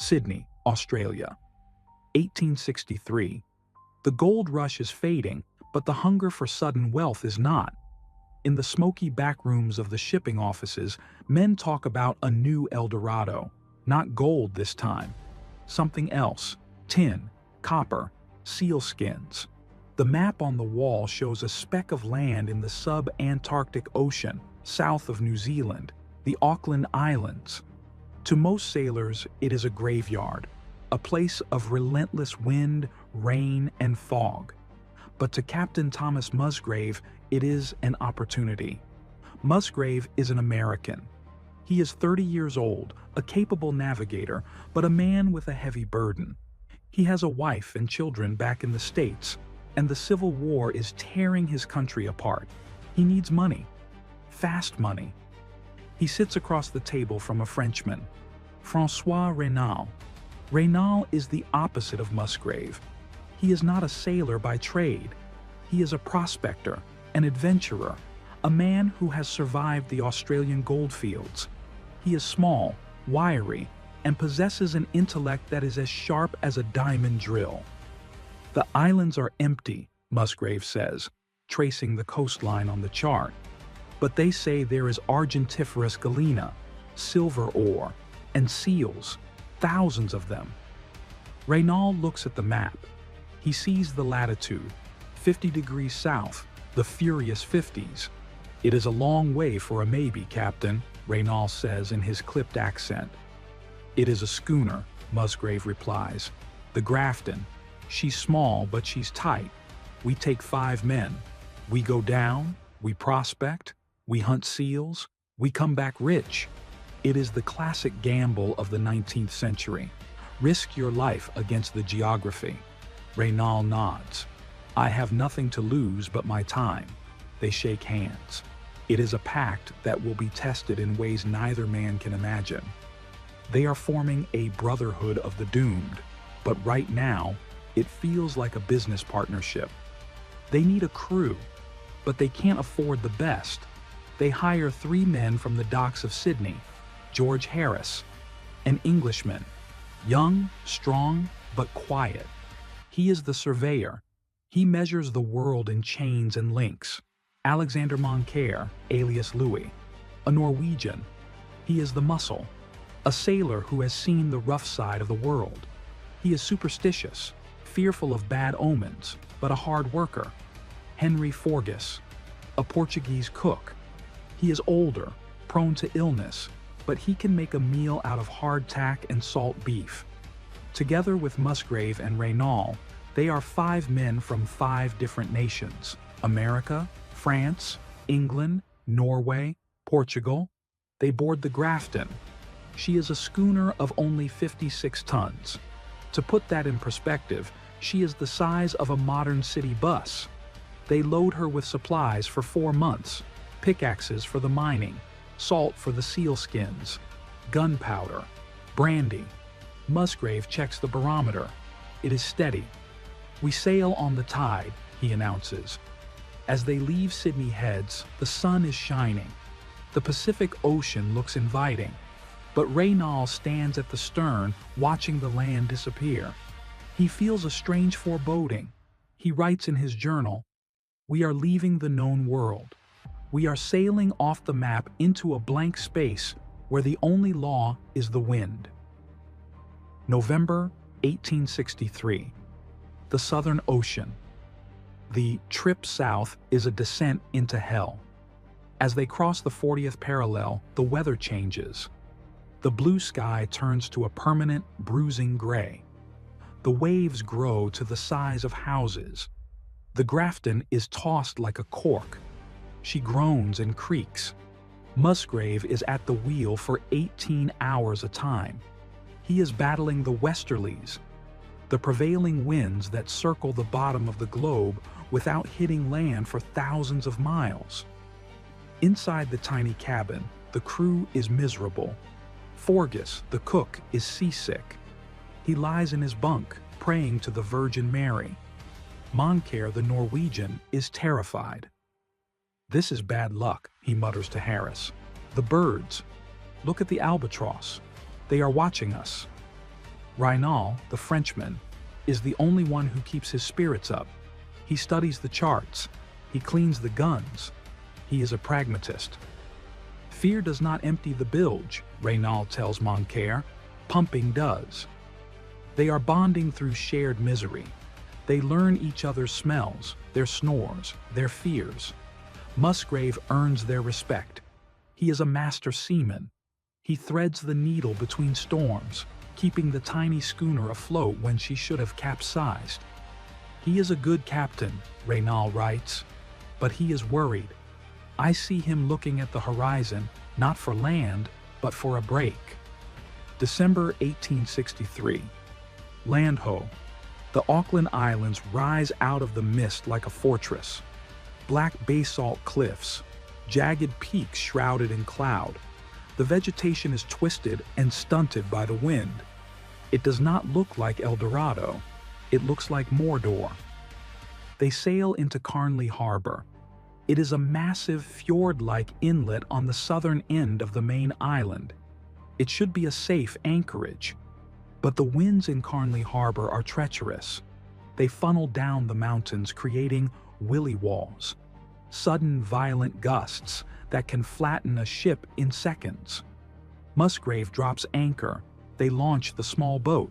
Sydney, Australia. 1863. The gold rush is fading, but the hunger for sudden wealth is not. In the smoky back rooms of the shipping offices, men talk about a new El Dorado. Not gold this time. Something else. Tin, copper, sealskins. The map on the wall shows a speck of land in the sub-Antarctic Ocean, south of New Zealand, the Auckland Islands. To most sailors, it is a graveyard, a place of relentless wind, rain, and fog. But to Captain Thomas Musgrave, it is an opportunity. Musgrave is an American. He is 30 years old, a capable navigator, but a man with a heavy burden. He has a wife and children back in the States, and the Civil War is tearing his country apart. He needs money. Fast money. He sits across the table from a Frenchman, François Reynal. Reynal is the opposite of Musgrave. He is not a sailor by trade. He is a prospector, an adventurer, a man who has survived the Australian goldfields. He is small, wiry, and possesses an intellect that is as sharp as a diamond drill. The islands are empty, Musgrave says, tracing the coastline on the chart. But they say there is argentiferous galena, silver ore, and seals, thousands of them. Reynal looks at the map. He sees the latitude, 50 degrees south, the furious 50s. It is a long way for a maybe, Captain, Reynal says in his clipped accent. It is a schooner, Musgrave replies. The Grafton. She's small, but she's tight. We take 5 men. We go down, we prospect, we hunt seals, we come back rich. It is the classic gamble of the 19th century. Risk your life against the geography. Reynal nods. I have nothing to lose but my time. They shake hands. It is a pact that will be tested in ways neither man can imagine. They are forming a brotherhood of the doomed, but right now, it feels like a business partnership. They need a crew, but they can't afford the best. They hire 3 men from the docks of Sydney. George Harris, an Englishman, young, strong, but quiet. He is the surveyor. He measures the world in chains and links. Alexander Moncare, alias Louis, a Norwegian. He is the muscle, a sailor who has seen the rough side of the world. He is superstitious, fearful of bad omens, but a hard worker. Henry Forgus, a Portuguese cook. He is older, prone to illness, but he can make a meal out of hardtack and salt beef. Together with Musgrave and Reynal, they are 5 men from 5 different nations: America, France, England, Norway, Portugal. They board the Grafton. She is a schooner of only 56 tons. To put that in perspective, she is the size of a modern city bus. They load her with supplies for 4 months: pickaxes for the mining, salt for the sealskins, gunpowder, brandy. Musgrave checks the barometer. It is steady. We sail on the tide, he announces. As they leave Sydney Heads, the sun is shining. The Pacific Ocean looks inviting, but Reynal stands at the stern watching the land disappear. He feels a strange foreboding. He writes in his journal, "We are leaving the known world. We are sailing off the map into a blank space where the only law is the wind." November 1863. The Southern Ocean. The trip south is a descent into hell. As they cross the 40th parallel, the weather changes. The blue sky turns to a permanent, bruising gray. The waves grow to the size of houses. The Grafton is tossed like a cork. She groans and creaks. Musgrave is at the wheel for 18 hours a time. He is battling the westerlies, the prevailing winds that circle the bottom of the globe without hitting land for thousands of miles. Inside the tiny cabin, the crew is miserable. Forgus, the cook, is seasick. He lies in his bunk, praying to the Virgin Mary. Moncare, the Norwegian, is terrified. "This is bad luck," he mutters to Harris. "The birds. Look at the albatross. They are watching us." Raynal, the Frenchman, is the only one who keeps his spirits up. He studies the charts. He cleans the guns. He is a pragmatist. Fear does not empty the bilge, Raynal tells Moncare. Pumping does. They are bonding through shared misery. They learn each other's smells, their snores, their fears. Musgrave earns their respect. He is a master seaman. He threads the needle between storms, keeping the tiny schooner afloat when she should have capsized. He is a good captain, Raynal writes, but he is worried. I see him looking at the horizon, not for land, but for a break. December 1863. Land ho. The Auckland Islands rise out of the mist like a fortress. Black basalt cliffs, jagged peaks shrouded in cloud. The vegetation is twisted and stunted by the wind. It does not look like El Dorado. It looks like Mordor. They sail into Carnley Harbor. It is a massive fjord-like inlet on the southern end of the main island. It should be a safe anchorage. But the winds in Carnley Harbor are treacherous. They funnel down the mountains, creating willy walls, sudden violent gusts that can flatten a ship in seconds. Musgrave drops anchor. They launch the small boat.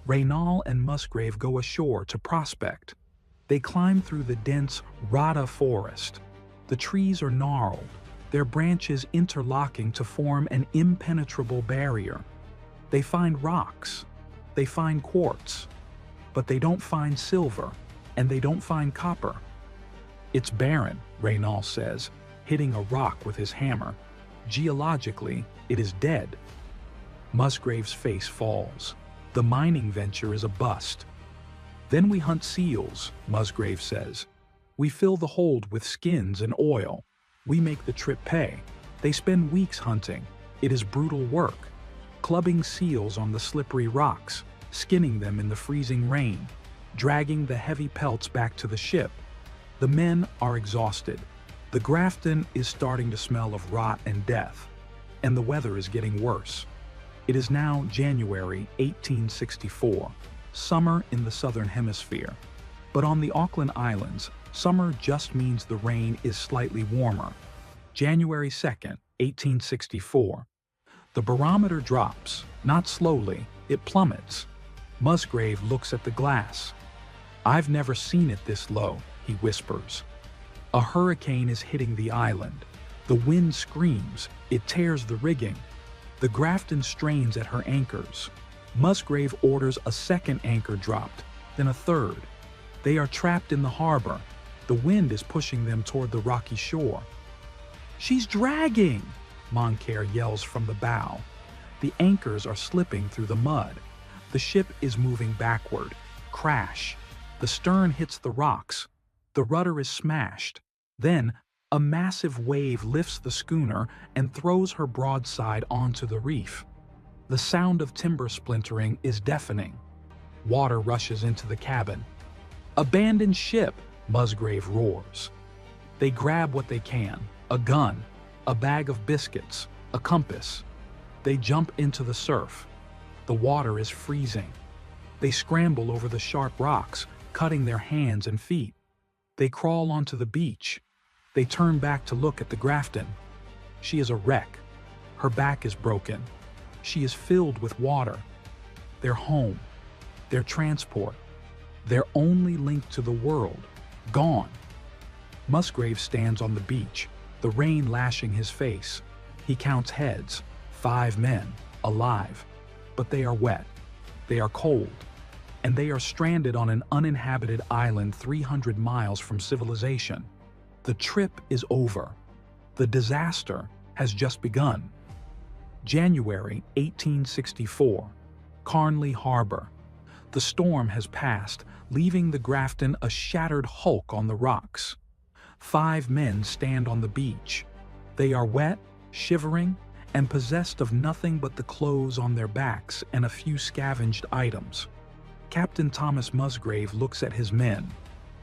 Raynal and Musgrave go ashore to prospect. They climb through the dense rata forest. The trees are gnarled, their branches interlocking to form an impenetrable barrier. They find rocks. They find quartz. But they don't find silver, and they don't find copper. It's barren, Raynal says, hitting a rock with his hammer. Geologically, it is dead. Musgrave's face falls. The mining venture is a bust. Then we hunt seals, Musgrave says. We fill the hold with skins and oil. We make the trip pay. They spend weeks hunting. It is brutal work. Clubbing seals on the slippery rocks, skinning them in the freezing rain, dragging the heavy pelts back to the ship. The men are exhausted. The Grafton is starting to smell of rot and death, and the weather is getting worse. It is now January 1864, summer in the southern hemisphere. But on the Auckland Islands, summer just means the rain is slightly warmer. January 2nd, 1864. The barometer drops, not slowly, it plummets. Musgrave looks at the glass. I've never seen it this low, he whispers. A hurricane is hitting the island. The wind screams, it tears the rigging. The Grafton strains at her anchors. Musgrave orders a second anchor dropped, then a third. They are trapped in the harbor. The wind is pushing them toward the rocky shore. She's dragging, Moncare yells from the bow. The anchors are slipping through the mud. The ship is moving backward. Crash. The stern hits the rocks. The rudder is smashed. Then, a massive wave lifts the schooner and throws her broadside onto the reef. The sound of timber splintering is deafening. Water rushes into the cabin. Abandon ship, Musgrave roars. They grab what they can, a gun, a bag of biscuits, a compass. They jump into the surf. The water is freezing. They scramble over the sharp rocks, cutting their hands and feet. They crawl onto the beach. They turn back to look at the Grafton. She is a wreck. Her back is broken. She is filled with water. Their home, their transport, their only link to the world, gone. Musgrave stands on the beach, the rain lashing his face. He counts heads, 5 men, alive. But they are wet, they are cold, and they are stranded on an uninhabited island 300 miles from civilization. The trip is over. The disaster has just begun. January 1864, Carnley Harbor. The storm has passed, leaving the Grafton a shattered hulk on the rocks. 5 men stand on the beach. They are wet, shivering, and possessed of nothing but the clothes on their backs and a few scavenged items. Captain Thomas Musgrave looks at his men.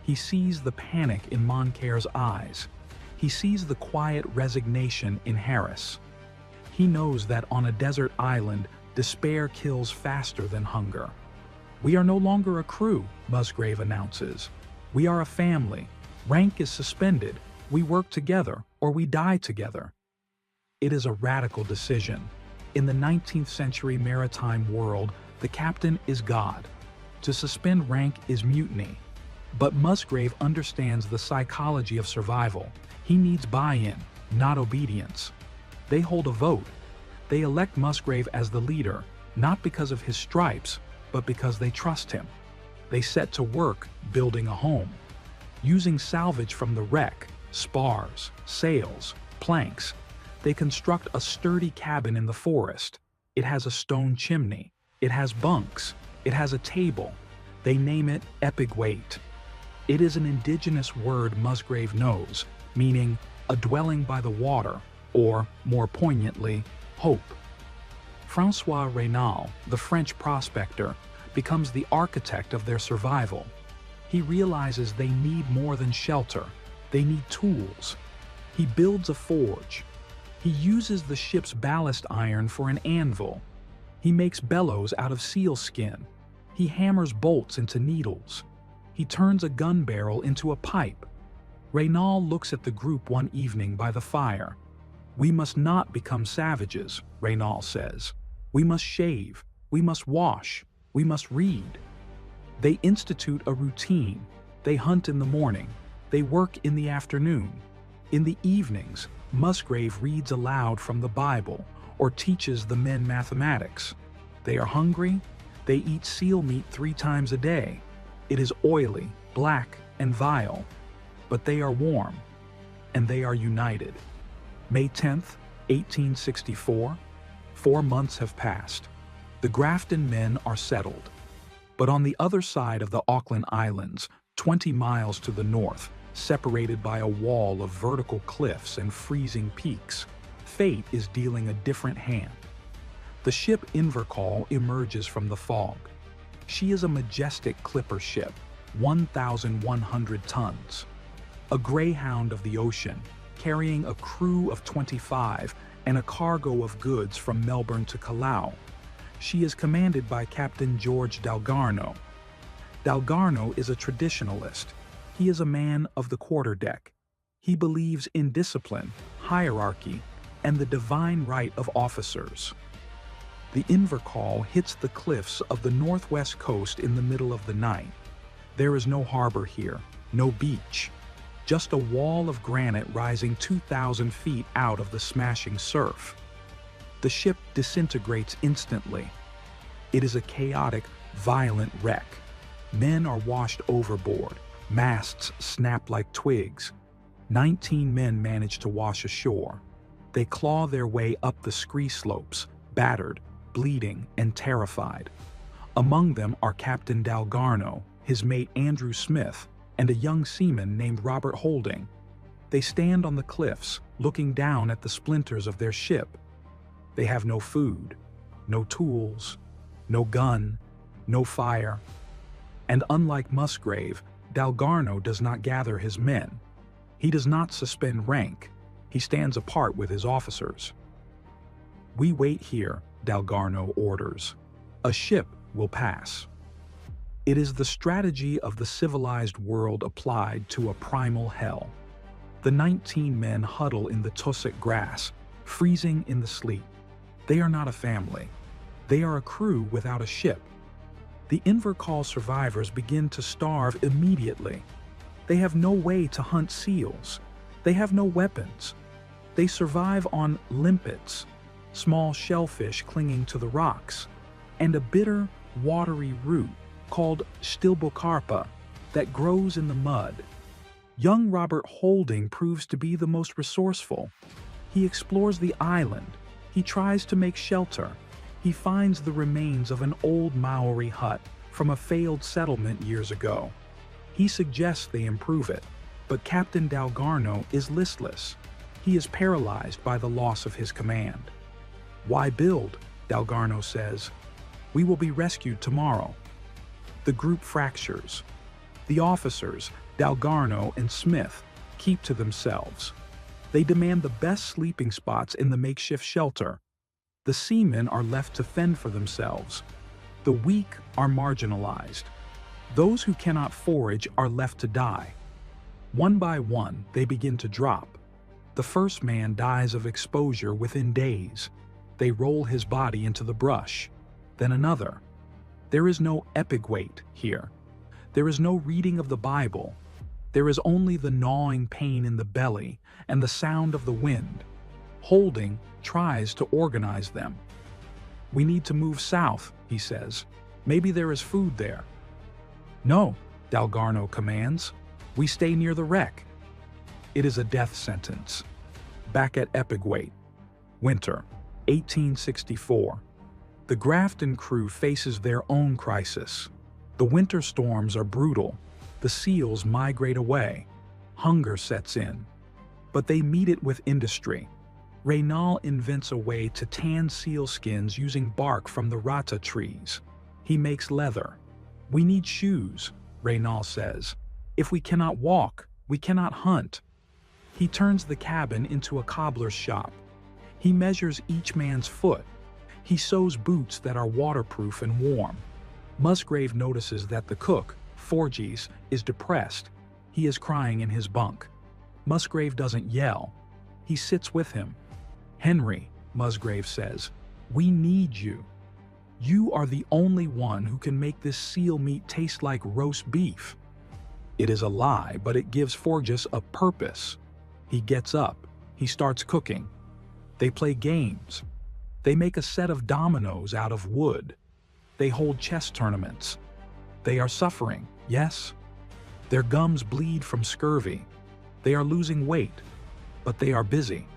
He sees the panic in Moncare's eyes. He sees the quiet resignation in Harris. He knows that on a desert island, Despair kills faster than hunger. "We are no longer a crew," Musgrave announces. "We are a family. Rank is suspended. We work together or we die together." It is a radical decision. In the 19th century maritime world, the captain is God. To suspend rank is mutiny. But Musgrave understands the psychology of survival. He needs buy-in, not obedience. They hold a vote. They elect Musgrave as the leader, not because of his stripes, but because they trust him. They set to work building a home. Using salvage from the wreck, spars, sails, planks, they construct a sturdy cabin in the forest. It has a stone chimney. It has bunks. It has a table. They name it Epigwait. It is an indigenous word Musgrave knows, meaning a dwelling by the water, or, more poignantly, hope. François Raynal, the French prospector, becomes the architect of their survival. He realizes they need more than shelter. They need tools. He builds a forge. He uses the ship's ballast iron for an anvil. He makes bellows out of seal skin. He hammers bolts into needles. He turns a gun barrel into a pipe. Raynal looks at the group one evening by the fire. "We must not become savages," Raynal says. "We must shave. We must wash. We must read." They institute a routine. They hunt in the morning. They work in the afternoon. In the evenings, Musgrave reads aloud from the Bible or teaches the men mathematics. They are hungry. They eat seal meat 3 times a day. It is oily, black, and vile. But they are warm, and they are united. May 10th, 1864. 4 months have passed. The Grafton men are settled. But on the other side of the Auckland Islands, 20 miles to the north, separated by a wall of vertical cliffs and freezing peaks, fate is dealing a different hand. The ship Invercauld emerges from the fog. She is a majestic clipper ship, 1,100 tons. A greyhound of the ocean, carrying a crew of 25 and a cargo of goods from Melbourne to Callao. She is commanded by Captain George Dalgarno. Dalgarno is a traditionalist. He is a man of the quarterdeck. He believes in discipline, hierarchy, and the divine right of officers. The Invercauld hits the cliffs of the northwest coast in the middle of the night. There is no harbor here, no beach, just a wall of granite rising 2,000 feet out of the smashing surf. The ship disintegrates instantly. It is a chaotic, violent wreck. Men are washed overboard. Masts snap like twigs. 19 men manage to wash ashore. They claw their way up the scree slopes, battered, bleeding, and terrified. Among them are Captain Dalgarno, his mate Andrew Smith, and a young seaman named Robert Holding. They stand on the cliffs, looking down at the splinters of their ship. They have no food, no tools, no gun, no fire. And unlike Musgrave, Dalgarno does not gather his men. He does not suspend rank. He stands apart with his officers. "We wait here," Dalgarno orders. "A ship will pass." It is the strategy of the civilized world applied to a primal hell. The 19 men huddle in the tussock grass, freezing in the sleet. They are not a family. They are a crew without a ship. The Invercauld survivors begin to starve immediately. They have no way to hunt seals. They have no weapons. They survive on limpets, small shellfish clinging to the rocks, and a bitter, watery root called stilbocarpa that grows in the mud. Young Robert Holding proves to be the most resourceful. He explores the island. He tries to make shelter. He finds the remains of an old Maori hut from a failed settlement years ago. He suggests they improve it, but Captain Dalgarno is listless. He is paralyzed by the loss of his command. "Why build?" Dalgarno says. "We will be rescued tomorrow." The group fractures. The officers, Dalgarno and Smith, keep to themselves. They demand the best sleeping spots in the makeshift shelter. The seamen are left to fend for themselves. The weak are marginalized. Those who cannot forage are left to die. One by one, they begin to drop. The first man dies of exposure within days. They roll his body into the brush. Then another. There is no epigwait here. There is no reading of the Bible. There is only the gnawing pain in the belly and the sound of the wind. Holding tries to organize them. "We need to move south," he says. "Maybe there is food there." "No," Dalgarno commands. "We stay near the wreck." It is a death sentence. Back at Epigwait. Winter, 1864. The Grafton crew faces their own crisis. The winter storms are brutal. The seals migrate away. Hunger sets in. But they meet it with industry. Reynal invents a way to tan seal skins using bark from the rata trees. He makes leather. "We need shoes," Reynal says. "If we cannot walk, we cannot hunt." He turns the cabin into a cobbler's shop. He measures each man's foot. He sews boots that are waterproof and warm. Musgrave notices that the cook, Forges, is depressed. He is crying in his bunk. Musgrave doesn't yell. He sits with him. "Henry," Musgrave says, "we need you. You are the only one who can make this seal meat taste like roast beef." It is a lie, but it gives Forges a purpose. He gets up. He starts cooking. They play games. They make a set of dominoes out of wood. They hold chess tournaments. They are suffering, yes. Their gums bleed from scurvy. They are losing weight, but they are busy.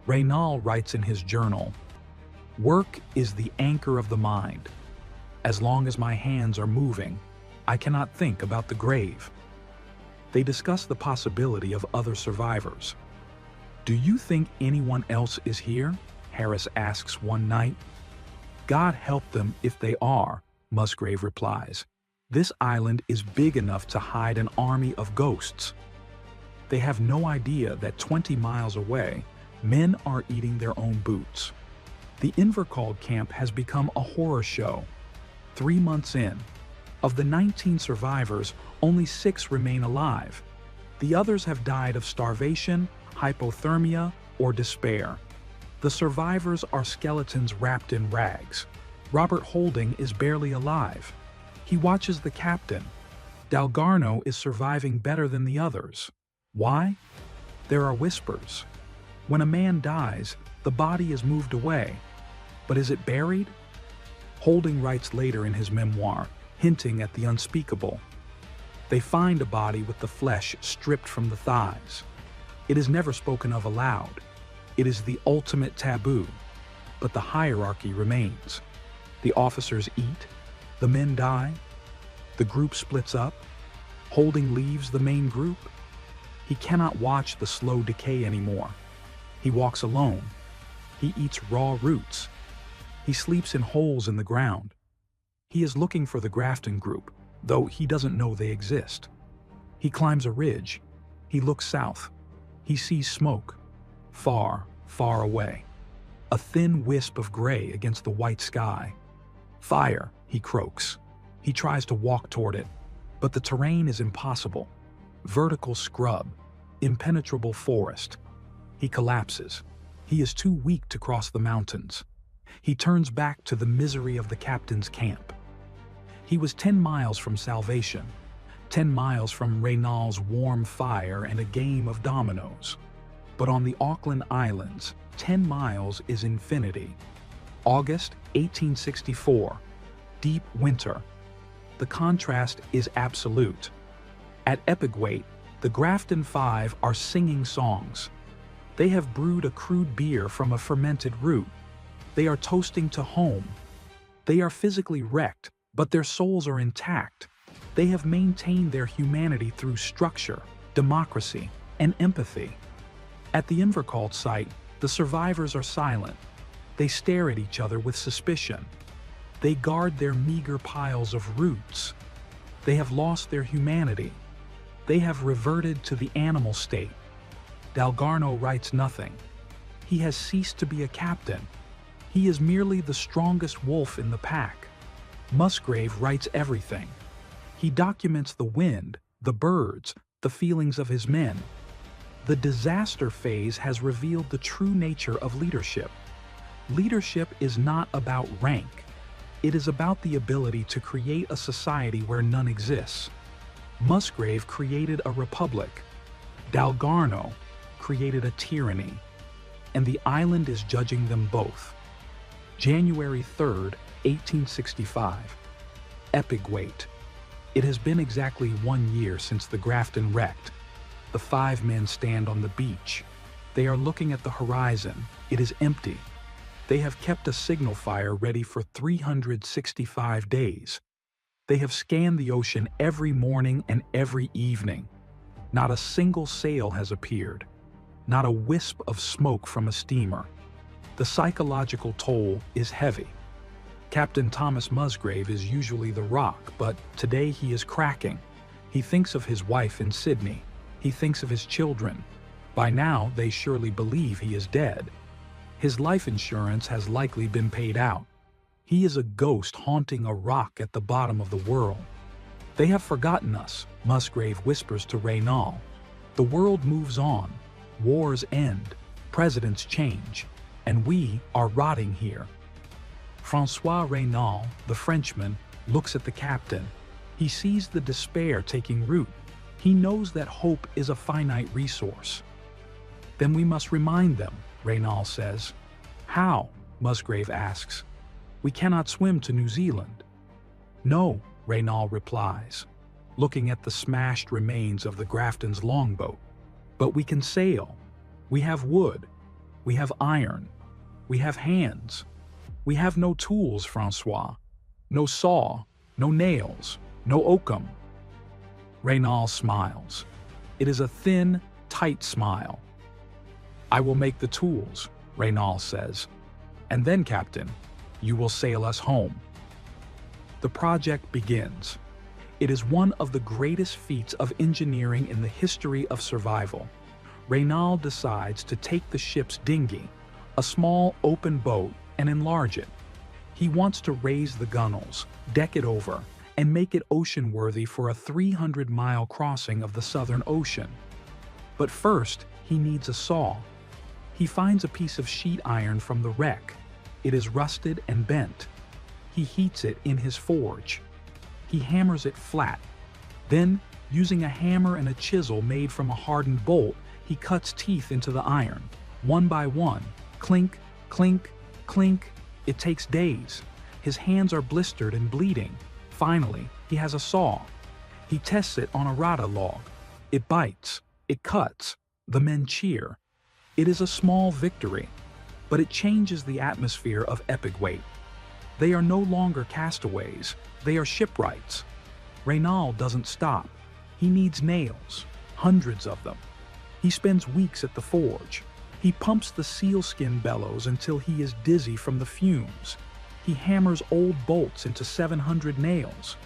Reynal writes in his journal, "Work is the anchor of the mind. As long as my hands are moving, I cannot think about the grave." They discuss the possibility of other survivors. "Do you think anyone else is here?" Harris asks one night. "God help them if they are," Musgrave replies. "This island is big enough to hide an army of ghosts." They have no idea that 20 miles away, men are eating their own boots. The Invercauld camp has become a horror show. 3 months in, of the 19 survivors, only 6 remain alive. The others have died of starvation, hypothermia, or despair. The survivors are skeletons wrapped in rags. Robert Holding is barely alive. He watches the captain. Dalgarno is surviving better than the others. Why? There are whispers. When a man dies, the body is moved away. But is it buried? Holding writes later in his memoir, hinting at the unspeakable. They find a body with the flesh stripped from the thighs. It is never spoken of aloud. It is the ultimate taboo. But the hierarchy remains. The officers eat. The men die. The group splits up. Holding leaves the main group. He cannot watch the slow decay anymore. He walks alone. He eats raw roots. He sleeps in holes in the ground. He is looking for the Grafton group, though he doesn't know they exist. He climbs a ridge. He looks south. He sees smoke. Far, far away. A thin wisp of gray against the white sky. "Fire," he croaks. He tries to walk toward it, but the terrain is impossible. Vertical scrub. Impenetrable forest. He collapses. He is too weak to cross the mountains. He turns back to the misery of the captain's camp. He was 10 miles from salvation, 10 miles from Reynal's warm fire and a game of dominoes. But on the Auckland Islands, 10 miles is infinity. August 1864. Deep winter. The contrast is absolute. At Epigwait, the Grafton Five are singing songs. They have brewed a crude beer from a fermented root. They are toasting to home. They are physically wrecked, but their souls are intact. They have maintained their humanity through structure, democracy, and empathy. At the Invercauld site, the survivors are silent. They stare at each other with suspicion. They guard their meager piles of roots. They have lost their humanity. They have reverted to the animal state. Dalgarno writes nothing. He has ceased to be a captain. He is merely the strongest wolf in the pack. Musgrave writes everything. He documents the wind, the birds, the feelings of his men. The disaster phase has revealed the true nature of leadership. Leadership is not about rank. It is about the ability to create a society where none exists. Musgrave created a republic. Dalgarno created a tyranny. And the island is judging them both. January 3rd, 1865. Epigwait. It has been exactly 1 year since the Grafton wrecked. The 5 men stand on the beach. They are looking at the horizon. It is empty. They have kept a signal fire ready for 365 days. They have scanned the ocean every morning and every evening. Not a single sail has appeared. Not a wisp of smoke from a steamer. The psychological toll is heavy. Captain Thomas Musgrave is usually the rock, but today he is cracking. He thinks of his wife in Sydney. He thinks of his children. By now, they surely believe he is dead. His life insurance has likely been paid out. He is a ghost haunting a rock at the bottom of the world. They have forgotten us, Musgrave whispers to Raynal. The world moves on. Wars end. Presidents change. And we are rotting here. Francois Raynal, the Frenchman, looks at the captain. He sees the despair taking root. He knows that hope is a finite resource. Then we must remind them, Raynal says. How? Musgrave asks. We cannot swim to New Zealand. No, Raynal replies, looking at the smashed remains of the Grafton's longboat. But we can sail. We have wood. We have iron. We have hands. We have no tools, Francois. No saw, no nails, no oakum. Raynal smiles. It is a thin, tight smile. I will make the tools, Raynal says. And then, Captain, you will sail us home. The project begins. It is one of the greatest feats of engineering in the history of survival. Raynal decides to take the ship's dinghy, a small open boat, and enlarge it. He wants to raise the gunwales, deck it over, and make it ocean-worthy for a 300-mile crossing of the Southern Ocean. But first, he needs a saw. He finds a piece of sheet iron from the wreck. It is rusted and bent. He heats it in his forge. He hammers it flat. Then, using a hammer and a chisel made from a hardened bolt, he cuts teeth into the iron, one by one. Clink, clink, clink. It takes days. His hands are blistered and bleeding. Finally, he has a saw. He tests it on a rata log. It bites. It cuts. The men cheer. It is a small victory, but it changes the atmosphere of Epigwait. They are no longer castaways. They are shipwrights. Raynal doesn't stop. He needs nails, hundreds of them. He spends weeks at the forge. He pumps the sealskin bellows until he is dizzy from the fumes. He hammers old bolts into 700 nails.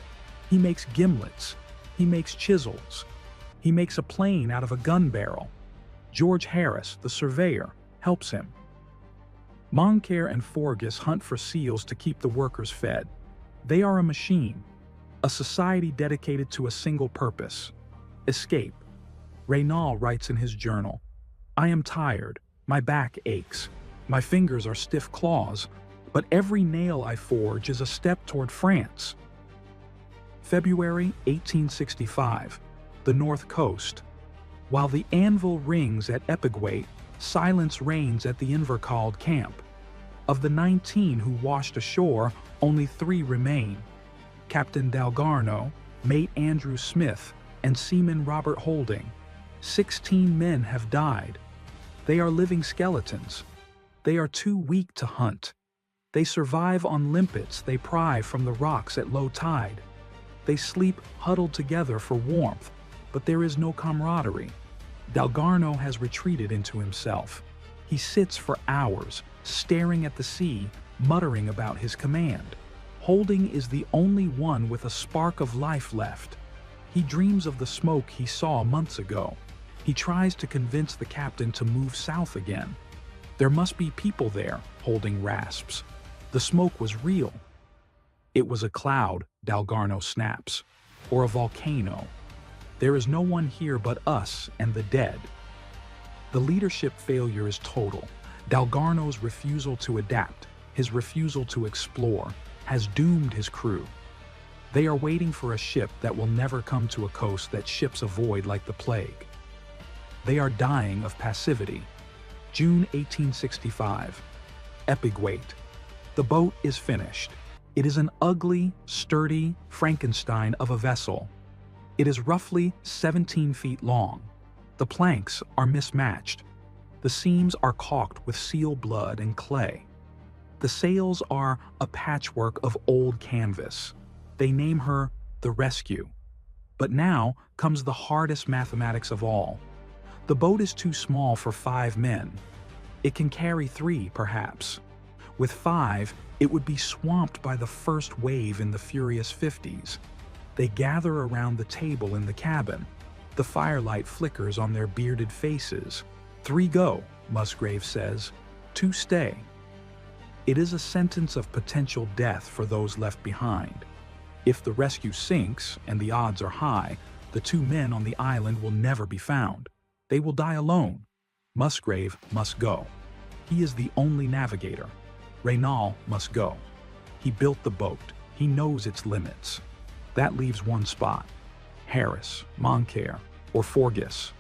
He makes gimlets. He makes chisels. He makes a plane out of a gun barrel. George Harris, the surveyor, helps him. Moncare and Forgus hunt for seals to keep the workers fed. They are a machine, a society dedicated to a single purpose: escape. Raynal writes in his journal, I am tired, my back aches, my fingers are stiff claws, but every nail I forge is a step toward France. February 1865, the North Coast. While the anvil rings at Epigwait, silence reigns at the Invercauld camp. Of the 19 who washed ashore, only 3 remain: Captain Dalgarno, mate Andrew Smith, and seaman Robert Holding. 16 men have died. They are living skeletons. They are too weak to hunt. They survive on limpets they pry from the rocks at low tide. They sleep huddled together for warmth, but there is no camaraderie. Dalgarno has retreated into himself. He sits for hours, staring at the sea, muttering about his command. Holding is the only one with a spark of life left. He dreams of the smoke he saw months ago. He tries to convince the captain to move south again. There must be people there, holding rasps. The smoke was real. It was a cloud, Dalgarno snaps, or a volcano. There is no one here but us and the dead. The leadership failure is total. Dalgarno's refusal to adapt, his refusal to explore, has doomed his crew. They are waiting for a ship that will never come to a coast that ships avoid like the plague. They are dying of passivity. June 1865. Epic-weight. The boat is finished. It is an ugly, sturdy Frankenstein of a vessel. It is roughly 17 feet long. The planks are mismatched. The seams are caulked with seal blood and clay. The sails are a patchwork of old canvas. They name her the Rescue. But now comes the hardest mathematics of all. The boat is too small for 5 men. It can carry 3, perhaps. With 5, it would be swamped by the first wave in the furious 50s. They gather around the table in the cabin. The firelight flickers on their bearded faces. 3 go, Musgrave says. 2 stay. It is a sentence of potential death for those left behind. If the Rescue sinks, and the odds are high, the 2 men on the island will never be found. They will die alone. Musgrave must go. He is the only navigator. Raynal must go. He built the boat. He knows its limits. That leaves one spot. Harris, Moncare, or Forgus.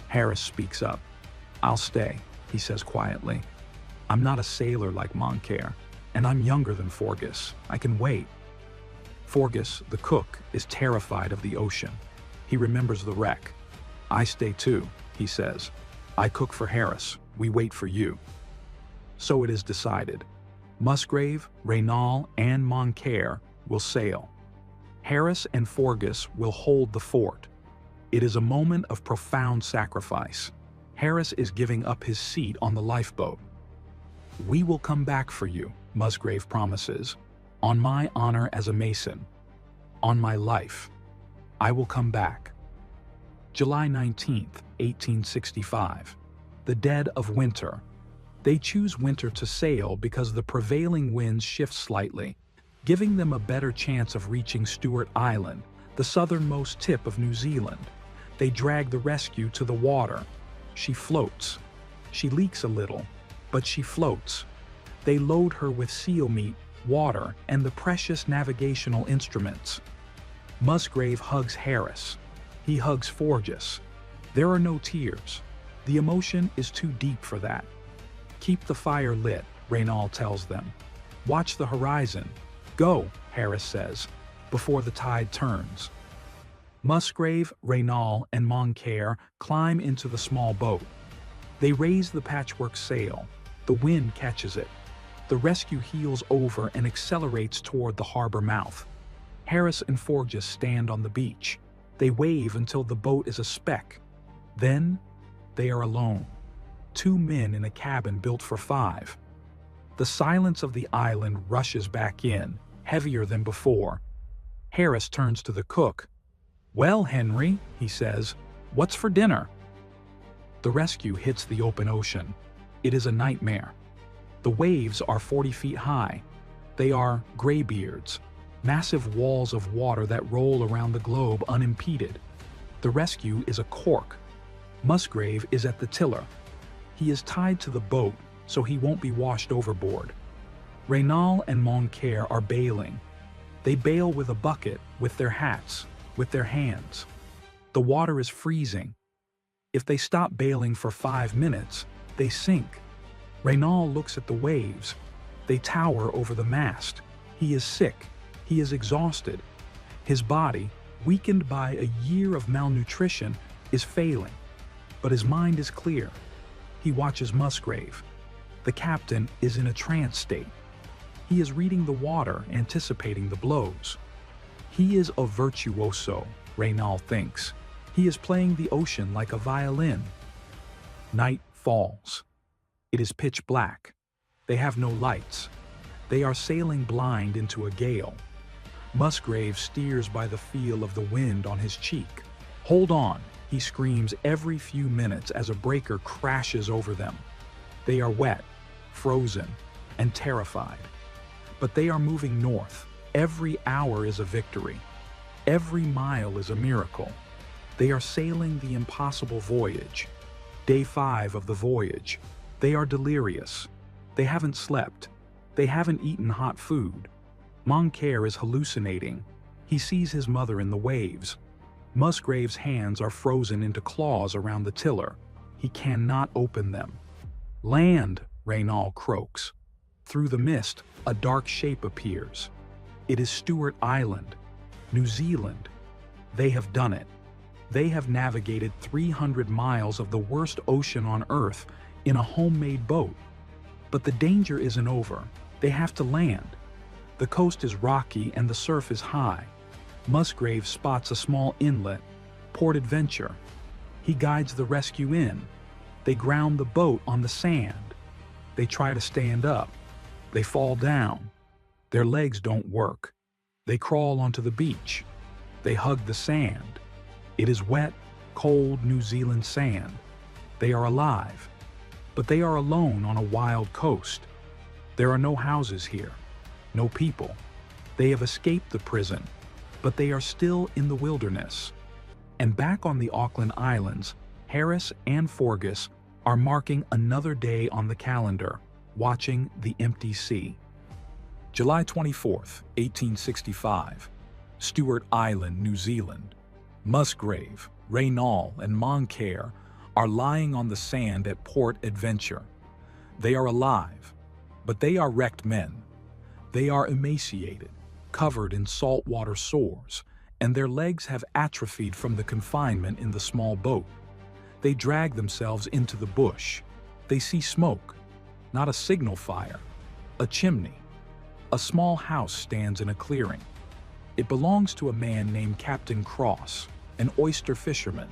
Harris speaks up. I'll stay, he says quietly. I'm not a sailor like Moncare, and I'm younger than Forgus. I can wait. Forgus, the cook, is terrified of the ocean. He remembers the wreck. I stay too, he says. I cook for Harris. We wait for you. So it is decided. Musgrave, Raynal, and Moncare will sail. Harris and Forgus will hold the fort. It is a moment of profound sacrifice. Harris is giving up his seat on the lifeboat. We will come back for you, Musgrave promises. On my honor as a Mason. On my life. I will come back. July 19th, 1865. The dead of winter. They choose winter to sail because the prevailing winds shift slightly, giving them a better chance of reaching Stewart Island, the southernmost tip of New Zealand. They drag the Rescue to the water. She floats. She leaks a little, but she floats. They load her with seal meat, water, and the precious navigational instruments. Musgrave hugs Harris. He hugs Forgus. There are no tears. The emotion is too deep for that. Keep the fire lit, Raynal tells them. Watch the horizon. Go, Harris says, before the tide turns. Musgrave, Raynal, and Moncare climb into the small boat. They raise the patchwork sail. The wind catches it. The Rescue heels over and accelerates toward the harbor mouth. Harris and Forgus stand on the beach. They wave until the boat is a speck. Then, they are alone. 2 men in a cabin built for 5. The silence of the island rushes back in, heavier than before. Harris turns to the cook. Well, Henry, he says, what's for dinner? The Rescue hits the open ocean. It is a nightmare. The waves are 40 feet high. They are graybeards, massive walls of water that roll around the globe unimpeded. The Rescue is a cork. Musgrave is at the tiller. He is tied to the boat so he won't be washed overboard. Raynal and Moncare are bailing. They bail with a bucket, with their hats, with their hands. The water is freezing. If they stop bailing for 5 minutes, they sink. Raynal looks at the waves. They tower over the mast. He is sick. He is exhausted. His body, weakened by a year of malnutrition, is failing. But his mind is clear. He watches Musgrave. The captain is in a trance state. He is reading the water, anticipating the blows. He is a virtuoso, Raynal thinks. He is playing the ocean like a violin. Night falls. It is pitch black. They have no lights. They are sailing blind into a gale. Musgrave steers by the feel of the wind on his cheek. Hold on, he screams every few minutes as a breaker crashes over them. They are wet, frozen, and terrified. But they are moving north. Every hour is a victory. Every mile is a miracle. They are sailing the impossible voyage. Day 5 of the voyage. They are delirious. They haven't slept. They haven't eaten hot food. Moncare is hallucinating. He sees his mother in the waves. Musgrave's hands are frozen into claws around the tiller. He cannot open them. "Land," Reynal croaks. Through the mist, a dark shape appears. It is Stewart Island, New Zealand. They have done it. They have navigated 300 miles of the worst ocean on Earth in a homemade boat. But the danger isn't over. They have to land. The coast is rocky and the surf is high. Musgrave spots a small inlet, Port Adventure. He guides the rescue in. They ground the boat on the sand. They try to stand up. They fall down. Their legs don't work. They crawl onto the beach. They hug the sand. It is wet, cold New Zealand sand. They are alive. But they are alone on a wild coast. There are no houses here, no people. They have escaped the prison, but they are still in the wilderness. And back on the Auckland Islands, Harris and Forgus are marking another day on the calendar, watching the empty sea. July 24th, 1865, Stewart Island, New Zealand. Musgrave, Reynal, and Moncare are lying on the sand at Port Adventure. They are alive, but they are wrecked men. They are emaciated, covered in saltwater sores, and their legs have atrophied from the confinement in the small boat. They drag themselves into the bush. They see smoke, not a signal fire, a chimney. A small house stands in a clearing. It belongs to a man named Captain Cross, an oyster fisherman.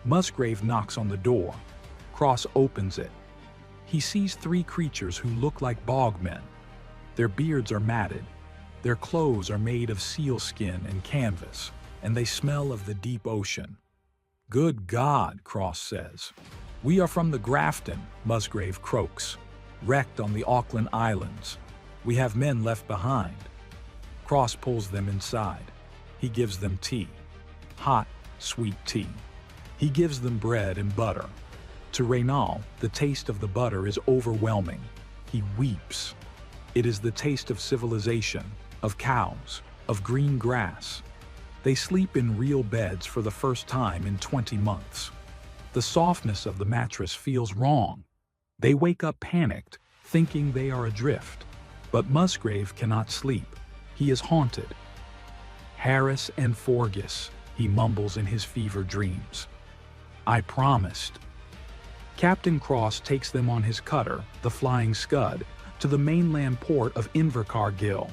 Musgrave knocks on the door. Cross opens it. He sees 3 creatures who look like bogmen. Their beards are matted. Their clothes are made of sealskin and canvas, and they smell of the deep ocean. "Good God," Cross says. "We are from the Grafton," Musgrave croaks. "Wrecked on the Auckland Islands. We have men left behind." Cross pulls them inside. He gives them tea. Hot, sweet tea. He gives them bread and butter. To Reynal, the taste of the butter is overwhelming. He weeps. It is the taste of civilization, of cows, of green grass. They sleep in real beds for the first time in 20 months. The softness of the mattress feels wrong. They wake up panicked, thinking they are adrift. But Musgrave cannot sleep. He is haunted. "Harris and Forgus," he mumbles in his fever dreams. "I promised." Captain Cross takes them on his cutter, the Flying Scud, to the mainland port of Invercauld.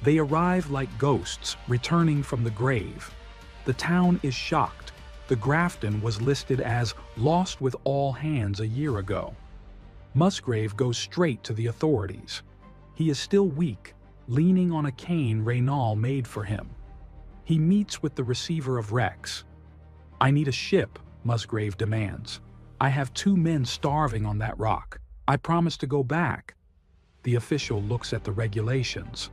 They arrive like ghosts returning from the grave. The town is shocked. The Grafton was listed as lost with all hands a year ago. Musgrave goes straight to the authorities. He is still weak, leaning on a cane Reynal made for him. He meets with the receiver of wrecks. "I need a ship," Musgrave demands. "I have 2 men starving on that rock. I promise to go back." The official looks at the regulations.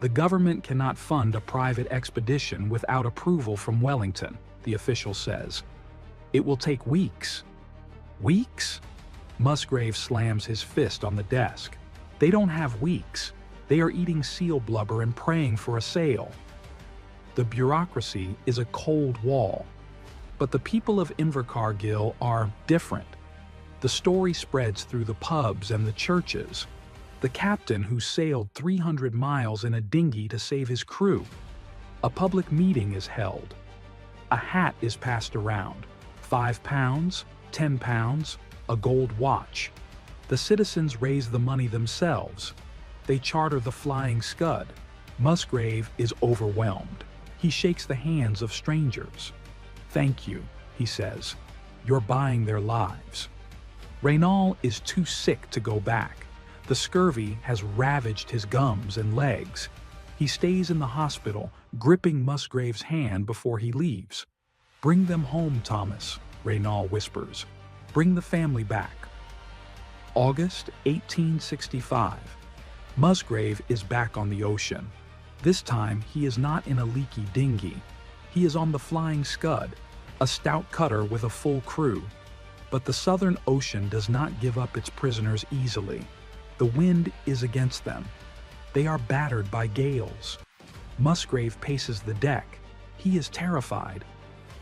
"The government cannot fund a private expedition without approval from Wellington," the official says. "It will take weeks." "Weeks?" Musgrave slams his fist on the desk. "They don't have weeks. They are eating seal blubber and praying for a sail." The bureaucracy is a cold wall. But the people of Invercauld are different. The story spreads through the pubs and the churches. The captain who sailed 300 miles in a dinghy to save his crew. A public meeting is held. A hat is passed around. £5, £10, a gold watch. The citizens raise the money themselves. They charter the Flying Scud. Musgrave is overwhelmed. He shakes the hands of strangers. "Thank you," he says. "You're buying their lives." Reynal is too sick to go back. The scurvy has ravaged his gums and legs. He stays in the hospital, gripping Musgrave's hand before he leaves. "Bring them home, Thomas," Reynal whispers. "Bring the family back." August 1865. Musgrave is back on the ocean. This time, he is not in a leaky dinghy. He is on the Flying Scud, a stout cutter with a full crew. But the Southern Ocean does not give up its prisoners easily. The wind is against them. They are battered by gales. Musgrave paces the deck. He is terrified.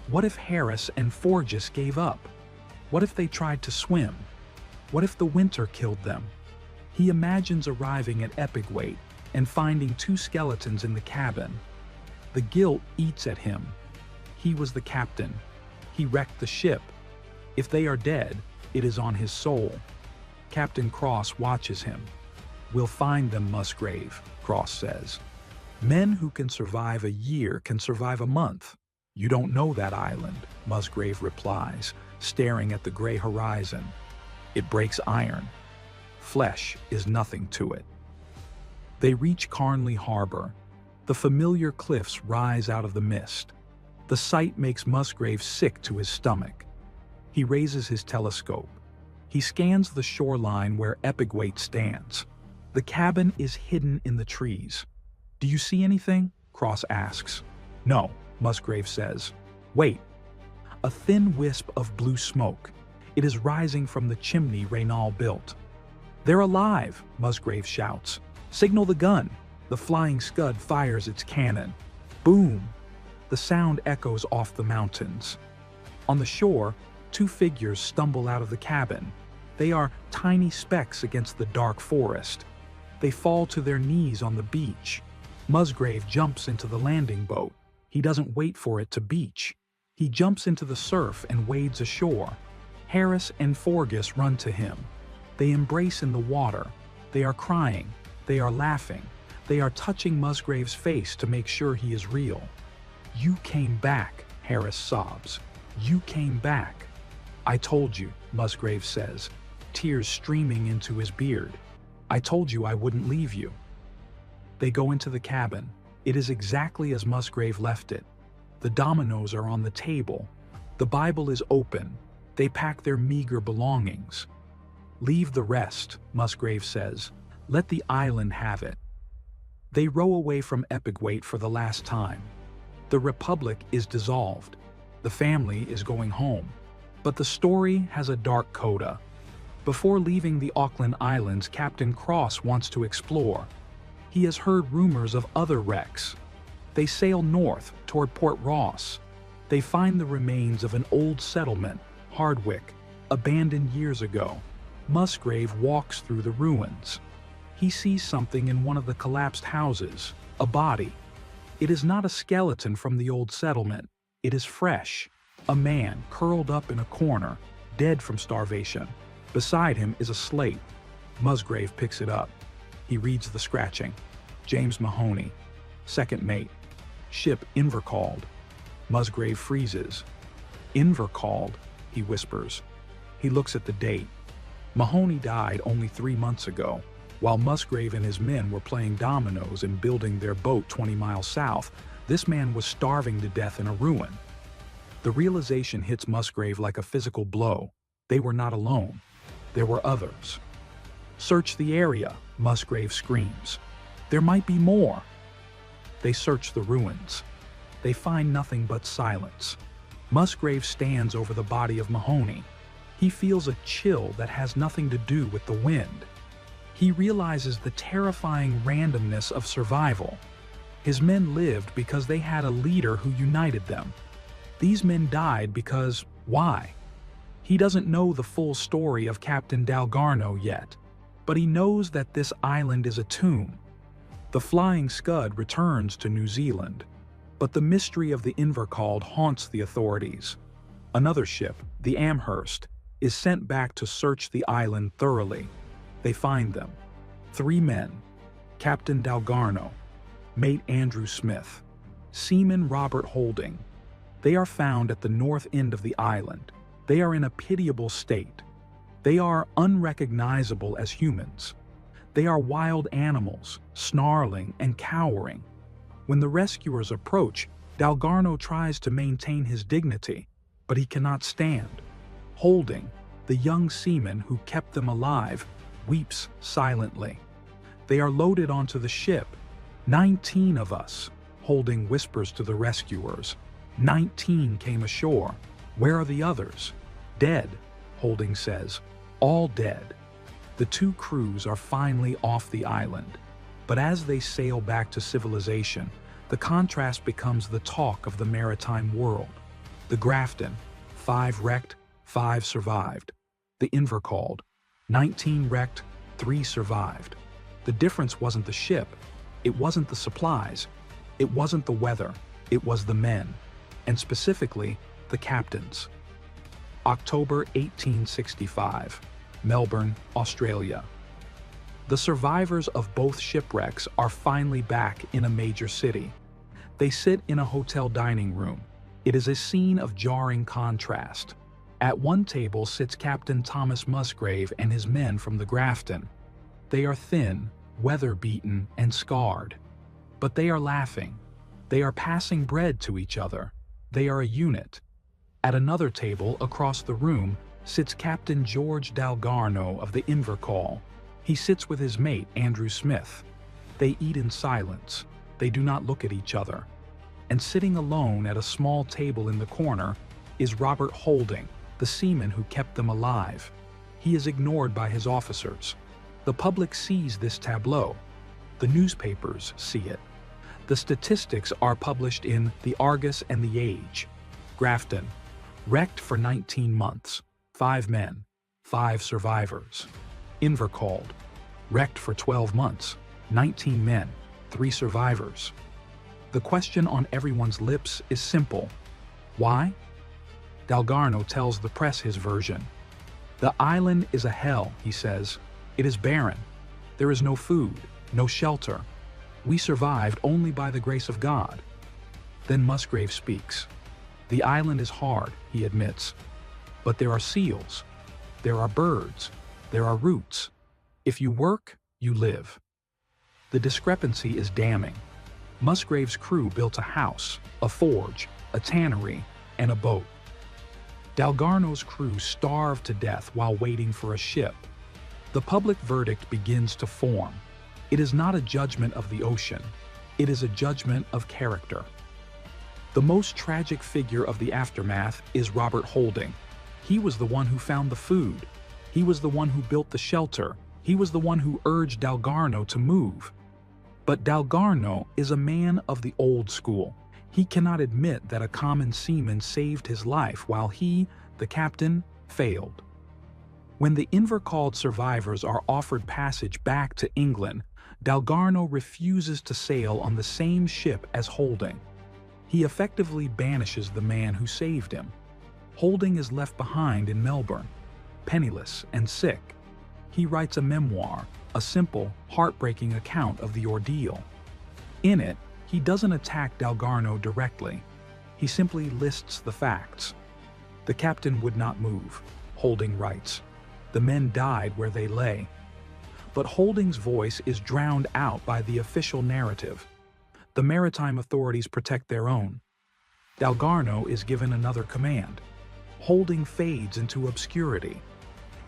What if Harris and Forgus gave up? What if they tried to swim? What if the winter killed them? He imagines arriving at Eppigwait and finding 2 skeletons in the cabin. The guilt eats at him. He was the captain. He wrecked the ship. If they are dead, it is on his soul. Captain Cross watches him. "We'll find them, Musgrave," Cross says. "Men who can survive a year can survive a month." "You don't know that island," Musgrave replies, staring at the gray horizon. "It breaks iron. Flesh is nothing to it." They reach Carnley Harbor. The familiar cliffs rise out of the mist. The sight makes Musgrave sick to his stomach. He raises his telescope. He scans the shoreline where Eppigwait stands. The cabin is hidden in the trees. "Do you see anything?" Cross asks. "No," Musgrave says. "Wait." A thin wisp of blue smoke. It is rising from the chimney Reynal built. "They're alive," Musgrave shouts. "Signal the gun." The Flying Scud fires its cannon. Boom! The sound echoes off the mountains. On the shore, 2 figures stumble out of the cabin. They are tiny specks against the dark forest. They fall to their knees on the beach. Musgrave jumps into the landing boat. He doesn't wait for it to beach. He jumps into the surf and wades ashore. Harris and Forgus run to him. They embrace in the water. They are crying. They are laughing. They are touching Musgrave's face to make sure he is real. "You came back," Harris sobs. "You came back." "I told you," Musgrave says, tears streaming into his beard. "I told you I wouldn't leave you." They go into the cabin. It is exactly as Musgrave left it. The dominoes are on the table. The Bible is open. They pack their meager belongings. "Leave the rest," Musgrave says. "Let the island have it." They row away from Eppigwait for the last time. The Republic is dissolved. The family is going home. But the story has a dark coda. Before leaving the Auckland Islands, Captain Cross wants to explore. He has heard rumors of other wrecks. They sail north toward Port Ross. They find the remains of an old settlement, Hardwick, abandoned years ago. Musgrave walks through the ruins. He sees something in one of the collapsed houses, a body. It is not a skeleton from the old settlement. It is fresh. A man curled up in a corner, dead from starvation. Beside him is a slate. Musgrave picks it up. He reads the scratching. "James Mahoney, second mate. Ship Invercauld." Musgrave freezes. "Invercauld," he whispers. He looks at the date. Mahoney died only 3 months ago. While Musgrave and his men were playing dominoes and building their boat 20 miles south, this man was starving to death in a ruin. The realization hits Musgrave like a physical blow. They were not alone. There were others. "Search the area," Musgrave screams. "There might be more." They search the ruins. They find nothing but silence. Musgrave stands over the body of Mahoney. He feels a chill that has nothing to do with the wind. He realizes the terrifying randomness of survival. His men lived because they had a leader who united them. These men died because, why? He doesn't know the full story of Captain Dalgarno yet, but he knows that this island is a tomb. The Flying Scud returns to New Zealand, but the mystery of the Invercauld haunts the authorities. Another ship, the Amherst, is sent back to search the island thoroughly. They find them. 3 men, Captain Dalgarno, Mate Andrew Smith, Seaman Robert Holding. They are found at the north end of the island. They are in a pitiable state. They are unrecognizable as humans. They are wild animals, snarling and cowering. When the rescuers approach, Dalgarno tries to maintain his dignity, but he cannot stand. Holding, The young seaman who kept them alive weeps silently. They are loaded onto the ship. 19 of us, Holding whispers to the rescuers. 19 came ashore. Where are the others? Dead, Holding says. All dead. The two crews are finally off the island. But as they sail back to civilization, the contrast becomes the talk of the maritime world. The Grafton, 5 wrecked, 5 survived. The Invercauld, 19 wrecked, 3 survived. The difference wasn't the ship, it wasn't the supplies, it wasn't the weather, it was the men, and specifically, the captains. October 1865, Melbourne, Australia. The survivors of both shipwrecks are finally back in a major city. They sit in a hotel dining room. It is a scene of jarring contrast. At one table sits Captain Thomas Musgrave and his men from the Grafton. They are thin, weather-beaten, and scarred. But they are laughing. They are passing bread to each other. They are a unit. At another table across the room sits Captain George Dalgarno of the Invercauld. He sits with his mate, Andrew Smith. They eat in silence. They do not look at each other. And sitting alone at a small table in the corner is Robert Holding, the seaman who kept them alive. He is ignored by his officers. The public sees this tableau. The newspapers see it. The statistics are published in the Argus and the Age. Grafton, wrecked for 19 months, 5 men, 5 survivors. Invercauld, wrecked for 12 months, 19 men, 3 survivors. The question on everyone's lips is simple. Why? Dalgarno tells the press his version. The island is a hell, he says. It is barren. There is no food, no shelter. We survived only by the grace of God. Then Musgrave speaks. The island is hard, he admits. But there are seals. There are birds. There are roots. If you work, you live. The discrepancy is damning. Musgrave's crew built a house, a forge, a tannery, and a boat. Dalgarno's crew starved to death while waiting for a ship. The public verdict begins to form. It is not a judgment of the ocean. It is a judgment of character. The most tragic figure of the aftermath is Robert Holding. He was the one who found the food. He was the one who built the shelter. He was the one who urged Dalgarno to move. But Dalgarno is a man of the old school. He cannot admit that a common seaman saved his life while he, the captain, failed. When the Invercauld survivors are offered passage back to England, Dalgarno refuses to sail on the same ship as Holding. He effectively banishes the man who saved him. Holding is left behind in Melbourne, penniless and sick. He writes a memoir, a simple, heartbreaking account of the ordeal. In it, he doesn't attack Dalgarno directly. He simply lists the facts. The captain would not move, Holding writes. The men died where they lay. But Holding's voice is drowned out by the official narrative. The maritime authorities protect their own. Dalgarno is given another command. Holding fades into obscurity.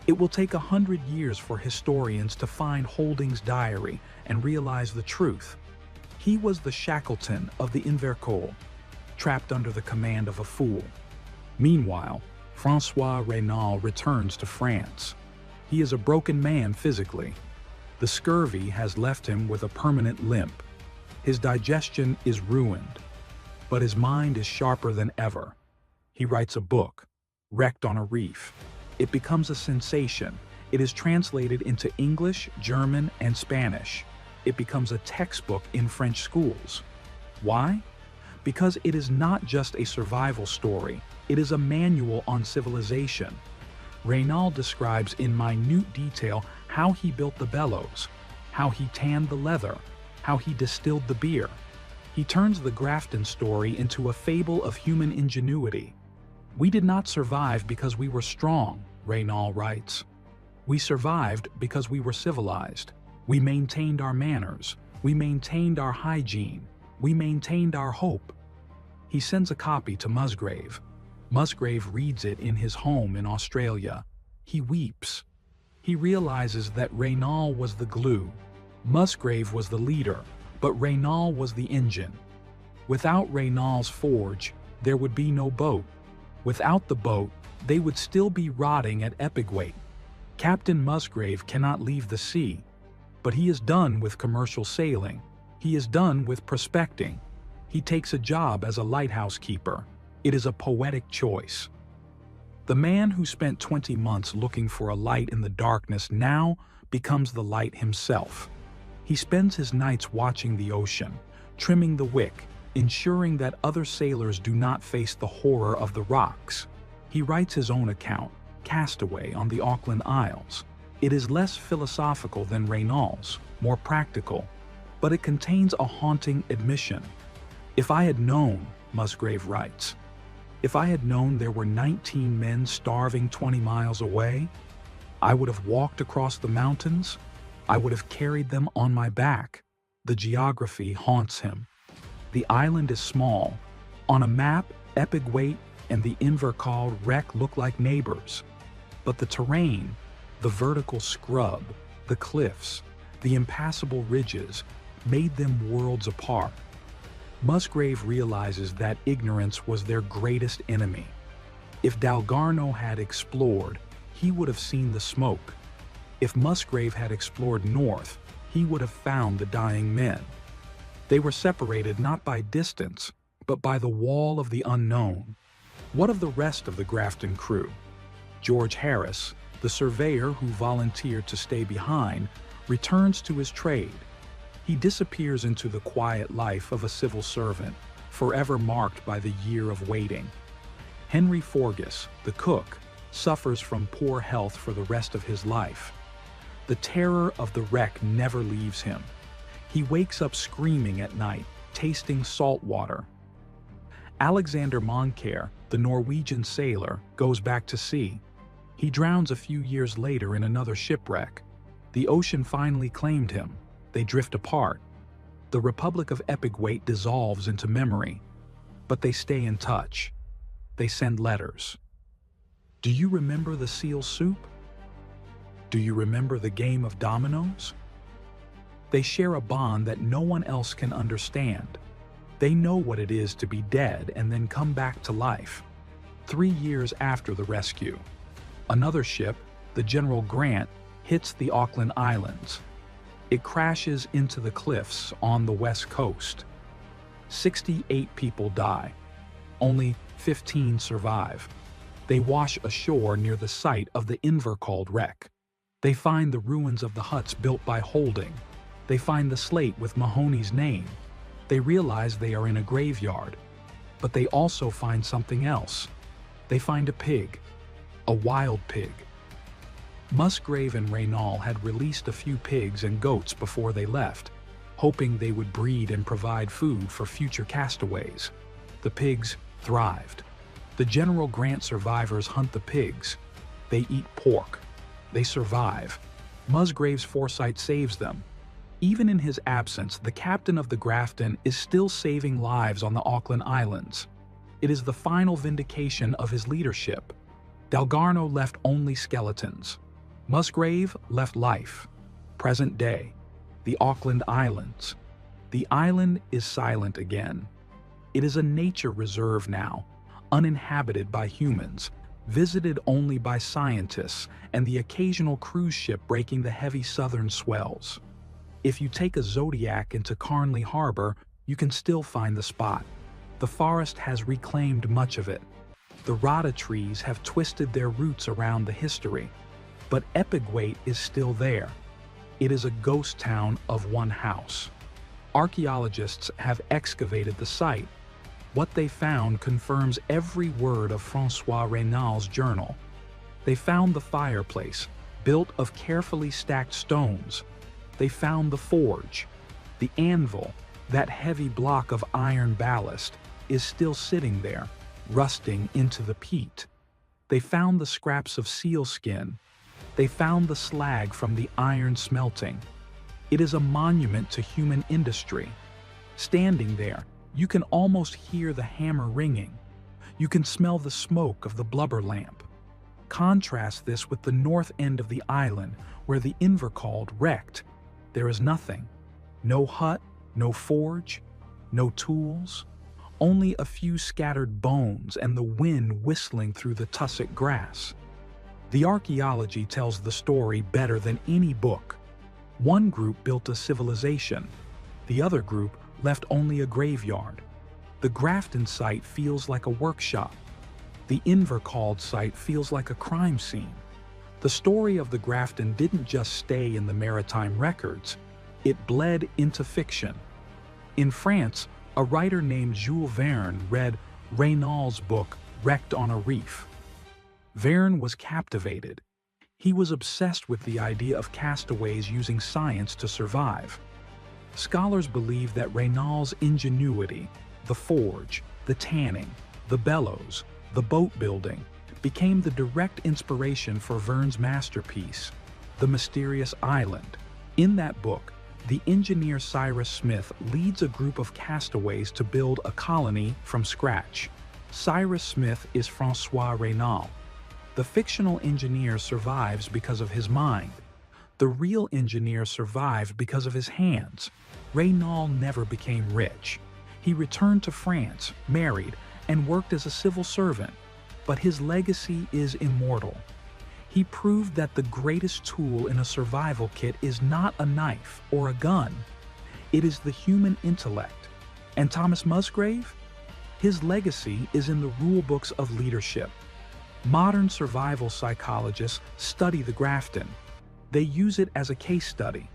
It will take 100 years for historians to find Holding's diary and realize the truth. He was the Shackleton of the Invercauld, trapped under the command of a fool. Meanwhile, François Reynal returns to France. He is a broken man physically. The scurvy has left him with a permanent limp. His digestion is ruined, but his mind is sharper than ever. He writes a book, Wrecked on a Reef. It becomes a sensation. It is translated into English, German, and Spanish. It becomes a textbook in French schools. Why? Because it is not just a survival story. It is a manual on civilization. Reynal describes in minute detail how he built the bellows, how he tanned the leather, how he distilled the beer. He turns the Grafton story into a fable of human ingenuity. We did not survive because we were strong, Reynal writes. We survived because we were civilized. We maintained our manners. We maintained our hygiene. We maintained our hope. He sends a copy to Musgrave. Musgrave reads it in his home in Australia. He weeps. He realizes that Raynal was the glue. Musgrave was the leader, but Raynal was the engine. Without Raynal's forge, there would be no boat. Without the boat, they would still be rotting at Invercauld. Captain Musgrave cannot leave the sea, but he is done with commercial sailing. He is done with prospecting. He takes a job as a lighthouse keeper. It is a poetic choice. The man who spent 20 months looking for a light in the darkness now becomes the light himself. He spends his nights watching the ocean, trimming the wick, ensuring that other sailors do not face the horror of the rocks. He writes his own account, Castaway on the Auckland Isles. It is less philosophical than Raynal's, more practical, but it contains a haunting admission. If I had known, Musgrave writes, if I had known there were 19 men starving 20 miles away, I would have walked across the mountains. I would have carried them on my back. The geography haunts him. The island is small. On a map, Invercauld and the Invercauld wreck look like neighbors. But the terrain, the vertical scrub, the cliffs, the impassable ridges, made them worlds apart. Musgrave realizes that ignorance was their greatest enemy. If Dalgarno had explored, he would have seen the smoke. If Musgrave had explored north, he would have found the dying men. They were separated not by distance, but by the wall of the unknown. What of the rest of the Grafton crew? George Harris, the surveyor who volunteered to stay behind, returns to his trade. He disappears into the quiet life of a civil servant, forever marked by the year of waiting. Henry Forgus, the cook, suffers from poor health for the rest of his life. The terror of the wreck never leaves him. He wakes up screaming at night, tasting salt water. Alexander Moncare, the Norwegian sailor, goes back to sea. He drowns a few years later in another shipwreck. The ocean finally claimed him. They drift apart. The Republic of Invercauld dissolves into memory, but they stay in touch. They send letters. Do you remember the seal soup? Do you remember the game of dominoes? They share a bond that no one else can understand. They know what it is to be dead and then come back to life. 3 years after the rescue, another ship, the General Grant, hits the Auckland Islands. It crashes into the cliffs on the west coast. 68 people die. Only 15 survive. They wash ashore near the site of the Invercauld wreck. They find the ruins of the huts built by Holding. They find the slate with Mahoney's name. They realize they are in a graveyard. But they also find something else. They find a pig. A wild pig. Musgrave and Raynal had released a few pigs and goats before they left, hoping they would breed and provide food for future castaways. The pigs thrived. The General Grant survivors hunt the pigs. They eat pork. They survive. Musgrave's foresight saves them. Even in his absence, the captain of the Grafton is still saving lives on the Auckland Islands. It is the final vindication of his leadership. Dalgarno left only skeletons. Musgrave left life. Present day. The Auckland Islands. The island is silent again. It is a nature reserve now, uninhabited by humans, visited only by scientists and the occasional cruise ship breaking the heavy southern swells. If you take a Zodiac into Carnley Harbor, you can still find the spot. The forest has reclaimed much of it. The rata trees have twisted their roots around the history. But Invercauld is still there. It is a ghost town of one house. Archaeologists have excavated the site. What they found confirms every word of François Raynal's journal. They found the fireplace, built of carefully stacked stones. They found the forge. The anvil, that heavy block of iron ballast, is still sitting there, rusting into the peat. They found the scraps of sealskin. They found the slag from the iron smelting. It is a monument to human industry. Standing there, you can almost hear the hammer ringing. You can smell the smoke of the blubber lamp. Contrast this with the north end of the island, where the Invercauld wrecked. There is nothing. No hut, no forge, no tools, only a few scattered bones and the wind whistling through the tussock grass. The archaeology tells the story better than any book. One group built a civilization. The other group left only a graveyard. The Grafton site feels like a workshop. The Invercauld site feels like a crime scene. The story of the Grafton didn't just stay in the maritime records, it bled into fiction. In France, a writer named Jules Verne read Raynal's book, Wrecked on a Reef. Verne was captivated. He was obsessed with the idea of castaways using science to survive. Scholars believe that Raynal's ingenuity, the forge, the tanning, the bellows, the boat building, became the direct inspiration for Verne's masterpiece, The Mysterious Island. In that book, the engineer Cyrus Smith leads a group of castaways to build a colony from scratch. Cyrus Smith is François Raynal. The fictional engineer survives because of his mind. The real engineer survived because of his hands. Raynal never became rich. He returned to France, married, and worked as a civil servant. But his legacy is immortal. He proved that the greatest tool in a survival kit is not a knife or a gun. It is the human intellect. And Thomas Musgrave? His legacy is in the rule books of leadership. Modern survival psychologists study the Grafton. They use it as a case study.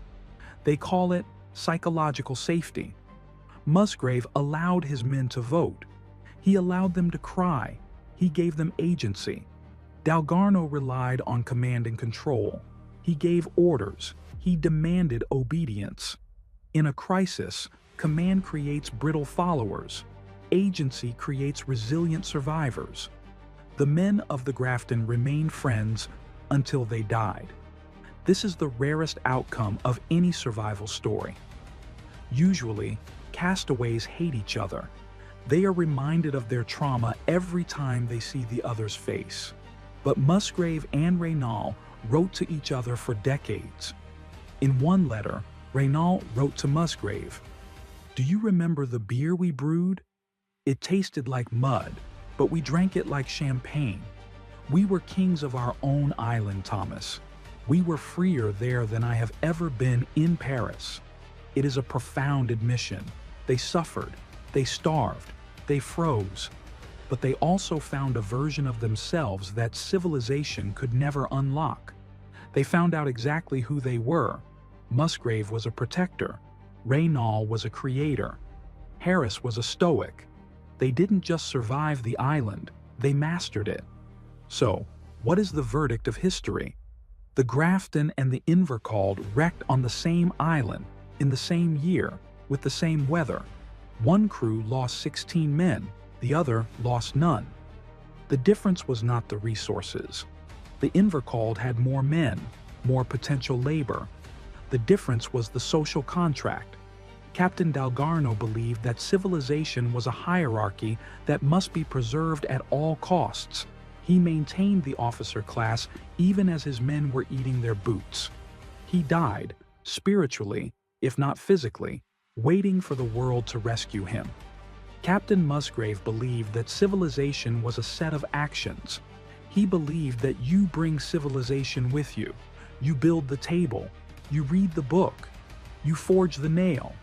They call it psychological safety. Musgrave allowed his men to vote. He allowed them to cry. He gave them agency. Dalgarno relied on command and control. He gave orders. He demanded obedience. In a crisis, command creates brittle followers. Agency creates resilient survivors. The men of the Grafton remained friends until they died. This is the rarest outcome of any survival story. Usually, castaways hate each other. They are reminded of their trauma every time they see the other's face. But Musgrave and Raynal wrote to each other for decades. In one letter, Raynal wrote to Musgrave, "Do you remember the beer we brewed? It tasted like mud, but we drank it like champagne. We were kings of our own island, Thomas. We were freer there than I have ever been in Paris." It is a profound admission. They suffered, they starved, they froze, but they also found a version of themselves that civilization could never unlock. They found out exactly who they were. Musgrave was a protector. Raynal was a creator. Harris was a stoic. They didn't just survive the island, they mastered it. So, what is the verdict of history? The Grafton and the Invercauld wrecked on the same island, in the same year, with the same weather. One crew lost 16 men, the other lost none. The difference was not the resources. The Invercauld had more men, more potential labor. The difference was the social contract. Captain Dalgarno believed that civilization was a hierarchy that must be preserved at all costs. He maintained the officer class even as his men were eating their boots. He died, spiritually, if not physically, waiting for the world to rescue him. Captain Musgrave believed that civilization was a set of actions. He believed that you bring civilization with you. You build the table. You read the book. You forge the nail.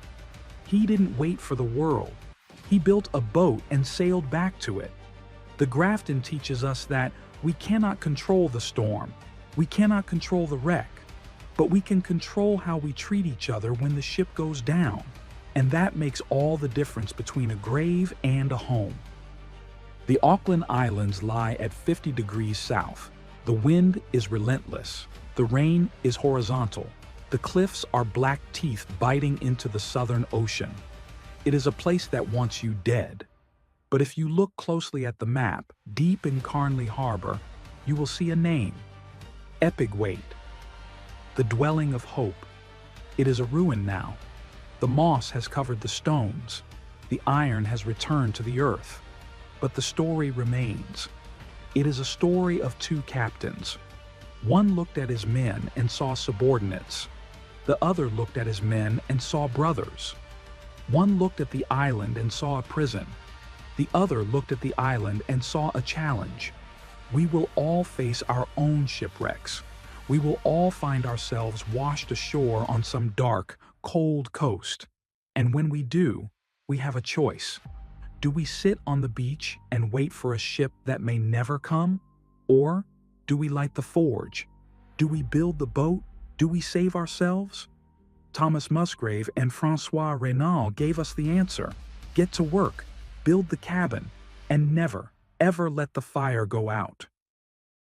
He didn't wait for the world. He built a boat and sailed back to it. The Grafton teaches us that we cannot control the storm. We cannot control the wreck. But we can control how we treat each other when the ship goes down. And that makes all the difference between a grave and a home. The Auckland Islands lie at 50 degrees south. The wind is relentless. The rain is horizontal. The cliffs are black teeth biting into the Southern Ocean. It is a place that wants you dead. But if you look closely at the map, deep in Carnley Harbor, you will see a name. Epigwait. The dwelling of hope. It is a ruin now. The moss has covered the stones. The iron has returned to the earth. But the story remains. It is a story of two captains. One looked at his men and saw subordinates. The other looked at his men and saw brothers. One looked at the island and saw a prison. The other looked at the island and saw a challenge. We will all face our own shipwrecks. We will all find ourselves washed ashore on some dark, cold coast. And when we do, we have a choice. Do we sit on the beach and wait for a ship that may never come? Or do we light the forge? Do we build the boat? Do we save ourselves? Thomas Musgrave and Francois Renaud gave us the answer. Get to work, build the cabin, and never, ever let the fire go out.